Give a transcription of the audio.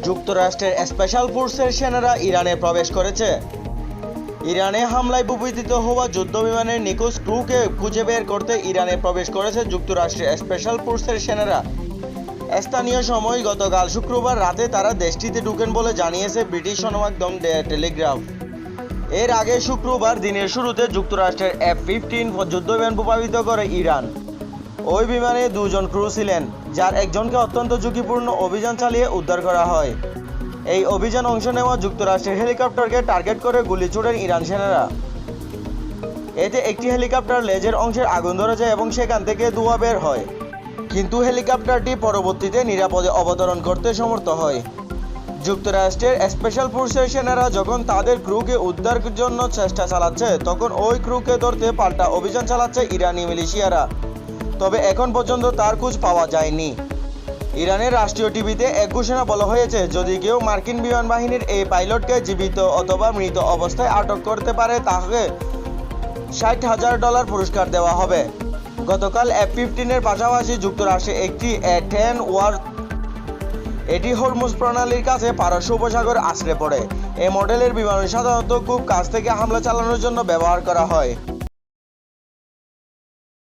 যুক্তরাষ্ট্রের স্পেশাল ফোর্সের সেনারা ইরানে প্রবেশ করেছে। ইরানে হামলায় ভূপাতিত হওয়া যুদ্ধবিমানের নিখোঁজ ক্রুকে খুঁজে বের করতে ইরানে প্রবেশ করেছে যুক্তরাষ্ট্রের স্পেশাল ফোর্সের সেনারা। স্থানীয় সময় গতকাল শুক্রবার রাতে তারা দেশটিতে ঢুকেন বলে জানিয়েছে ব্রিটিশ সংবাদমাধ্যম দ্য টেলিগ্রাফ। এর আগে শুক্রবার দিনের শুরুতে যুক্তরাষ্ট্রের F-15 যুদ্ধবিমান ভূপাতিত করে ইরান। ওই বিমানে দুজন ক্রু ছিলেন, যার একজনকে অত্যন্ত ঝুঁকিপূর্ণ অভিযান চালিয়ে উদ্ধার করা হয়। এই অভিযান অংশ নেওয়া যুক্তরাষ্ট্রের হেলিকপ্টারকে টার্গেট করে গুলি ছোড়েন ইরান সেনারা। এতে একটি হেলিকপ্টার লেজের অংশের আগুন ধরে যায় এবং সেখান থেকে ধোঁয়া বের হয়, কিন্তু হেলিকপ্টারটি পরবর্তীতে নিরাপদে অবতরণ করতে সমর্থ হয়। যুক্তরাষ্ট্রের স্পেশাল ফোর্সের সেনারা যখন তাদের ক্রুকে উদ্ধারের জন্য চেষ্টা চালাচ্ছে, তখন ওই ক্রুকে ধরতে পাল্টা অভিযান চালাচ্ছে ইরানি মিলিশিয়ারা। তবে এখন পর্যন্ত তার খোঁজ পাওয়া যায়নি। ইরানের রাষ্ট্রীয় টিভিতে এক ঘোষণা বলা হয়েছে, যদি কেউ মার্কিন বিমান বাহিনীর এই পাইলটকে জীবিত অথবা মৃত অবস্থায় আটক করতে পারে তাকে $60,000 পুরস্কার দেওয়া হবে। গতকাল F-15-এর পাশাপাশি যুক্তরাষ্ট্রে একটি A-10 ওয়ার এটি হরমুজ প্রণালীর কাছে পারস্য উপসাগর আছড়ে পড়ে। এই মডেলের বিমান সাধারণত খুব কাছ থেকে হামলা চালানোর জন্য ব্যবহার করা হয়।